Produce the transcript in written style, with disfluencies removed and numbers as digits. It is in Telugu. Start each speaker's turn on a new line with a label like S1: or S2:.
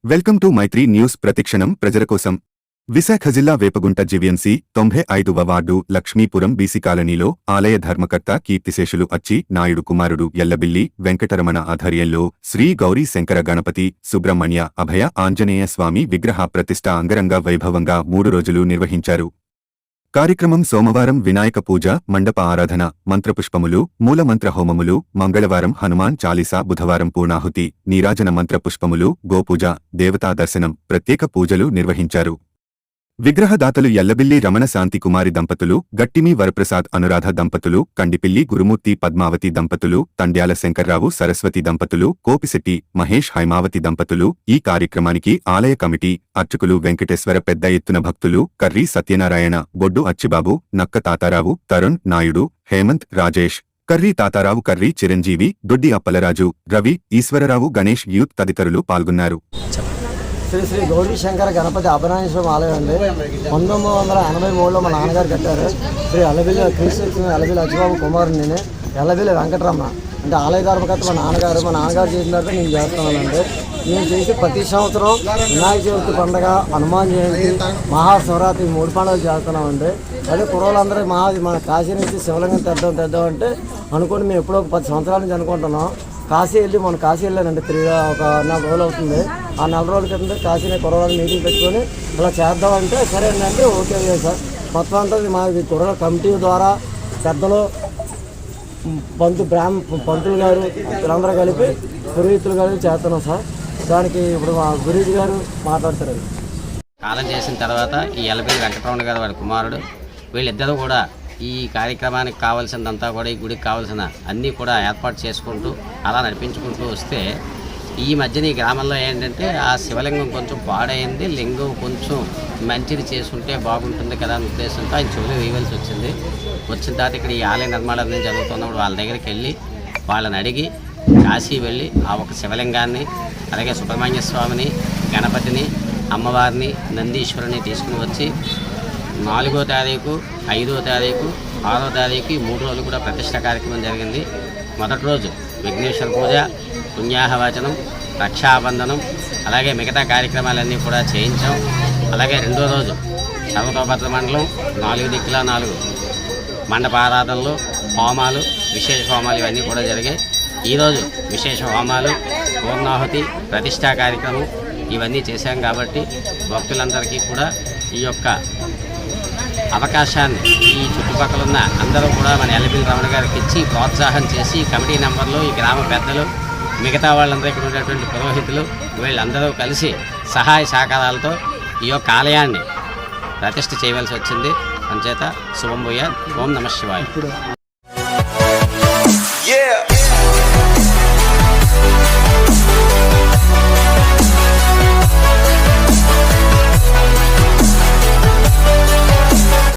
S1: వెల్కమ్ టు మైత్రి న్యూస్ ప్రతిక్షణం ప్రజల కోసం. విశాఖ జిల్లా వేపగుంట జీవీఎంసీ 95వ వార్డు లక్ష్మీపురం బీసీ కాలనీలో ఆలయ ధర్మకర్త కీర్తిశేషులు అచ్చి నాయుడు కుమారుడు ఎల్లబిల్లి వెంకటరమణ ఆధ్వర్యంలో శ్రీ గౌరీ శంకర గణపతి సుబ్రహ్మణ్య అభయ ఆంజనేయ స్వామి విగ్రహ ప్రతిష్ఠ అంగరంగ వైభవంగా 3 రోజులు నిర్వహించారు. కార్యక్రమం సోమవారం వినాయక పూజ, మండప ఆరాధన, మంత్రపుష్పములు, మూలమంత్ర హోమములు, మంగళవారం హనుమాన్ చాలీసా, బుధవారం పూర్ణాహుతి, నీరాజన మంత్ర పుష్పములు, గోపూజ, దేవతా దర్శనం, ప్రత్యేక పూజలు నిర్వహించారు. విగ్రహదాతలు ఎల్లబిల్లి రమణ శాంతి కుమారి దంపతులు, గట్టిమి వరప్రసాద్ అనురాధ దంపతులు, కండిపిల్లి గురుమూర్తి పద్మావతి దంపతులు, తండ్యాల శంకర్రావు సరస్వతి దంపతులు, కోపిశెట్టి మహేష్ హైమావతి దంపతులు. ఈ కార్యక్రమానికి ఆలయ కమిటీ, అర్చకులు వెంకటేశ్వర, పెద్ద ఎత్తున భక్తులు, కర్రీ సత్యనారాయణ, బొడ్డు అచ్చిబాబు, నక్క తాతారావు, తరుణ్ నాయుడు, హేమంత్, రాజేష్, కర్రీ తాతారావు, కర్రీ చిరంజీవి, దొడ్డి అప్పలరాజు, రవి, ఈశ్వరరావు, గణేష్ యూత్ తదితరులు పాల్గొన్నారు.
S2: శ్రీ శ్రీ గౌరీ శంకర గణపతి అభయనాథేశ్వరం ఆలయం అండి. 1983లో మా నాన్నగారు కట్టారు. శ్రీ అల్లబిల్లి క్రీస్తు అల్లబిల్లి అచ్చిబాబు కుమారుని ఎల్లబిల్లి వెంకటరమణ అంటే ఆలయ ధర్మకర్త మా నాన్నగారు చేసిన తర్వాత నేను చేస్తున్నానండి. నేను చేసి ప్రతి సంవత్సరం వినాయక చవితి పండుగ, హనుమాన్ జయంతి, మహాశివరాత్రి 3 పండుగలు చేస్తున్నామండి. అదే కుర్రోళ్ళందరూ మన కాశీ నుంచి శివలింగం తెద్దాం అంటే అనుకుని మేము ఎప్పుడో 10 సంవత్సరాల నుంచి అనుకుంటున్నాం. కాశీ వెళ్ళి మన కాశీ వెళ్ళానండి. ఒక 4 రోజులు అవుతుంది. ఆ 4 రోజుల క్రితం కాశీని కుర్రవాళ్ళు మీటింగ్ పెట్టుకొని ఇలా చేద్దామంటే సరే అంటే ఓకే సార్. మొత్తం అంతా మా కుర్ర కమిటీ ద్వారా పెద్దలు, పంతులు గారు వీళ్ళందరూ కలిపి పురోహితులు కలిపి చేస్తున్నాం సార్. దానికి ఇప్పుడు మా గురుజీ గారు మాట్లాడతారు.
S3: కాలం చేసిన తర్వాత ఈ ఎల్లబిల్లి వెంకటరమణ గారు వారి కుమారుడు వీళ్ళిద్దరూ కూడా ఈ కార్యక్రమానికి కావాల్సిందంతా కూడా, ఈ గుడికి కావాల్సిన అన్నీ కూడా ఏర్పాటు చేసుకుంటూ అలా నడిపించుకుంటూ వస్తే ఈ మధ్యన ఈ గ్రామంలో ఏంటంటే ఆ శివలింగం కొంచెం పాడైంది, లింగం కొంచెం మంచిది చేసుకుంటే బాగుంటుంది కదా అనే ఉద్దేశంతో ఆయన చెవులు వేయవలసి వచ్చింది. వచ్చిన తర్వాత ఇక్కడ ఈ ఆలయ నిర్మాణం అనేది జరుగుతున్నప్పుడు వాళ్ళ దగ్గరికి వెళ్ళి వాళ్ళని అడిగి కాశీ వెళ్ళి ఆ ఒక శివలింగాన్ని, అలాగే సుబ్రహ్మణ్య స్వామిని, గణపతిని, అమ్మవారిని, నందీశ్వరుని తీసుకుని వచ్చి 4వ తారీఖు, 5వ తారీఖు, 6వ తారీఖు 3 రోజులు కూడా ప్రతిష్ట కార్యక్రమం జరిగింది. మొదటి రోజు విఘ్నేశ్వర పూజ, పుణ్యాహవచనం, రక్షాబంధనం, అలాగే మిగతా కార్యక్రమాలన్నీ కూడా చేయించాం. అలాగే 2వ రోజు సర్వతోభద్ర మండలం 4 దిక్కుల 4 మండపారాధనలు, హోమాలు, విశేష హోమాలు ఇవన్నీ కూడా జరిగాయి. ఈరోజు విశేష హోమాలు, పూర్ణాహుతి, ప్రతిష్టా కార్యక్రమం ఇవన్నీ చేశాం. కాబట్టి భక్తులందరికీ కూడా ఈ యొక్క అవకాశాన్ని ఈ చుట్టుపక్కల ఉన్న అందరూ కూడా మన ఎల్లబిల్లి రమణ గారికి ఇచ్చి ప్రోత్సాహం చేసి కమిటీ మెంబర్లు, ఈ గ్రామ పెద్దలు, మిగతా వాళ్ళందరూ ఇక్కడ ఉన్నటువంటి పురోహితులు వీళ్ళందరూ కలిసి సహాయ సహకారాలతో ఈ యొక్క ఆలయాన్ని ప్రతిష్ఠ చేయవలసి వచ్చింది. అంచేత శుభం భూయాత్. ఓం నమః శివాయ.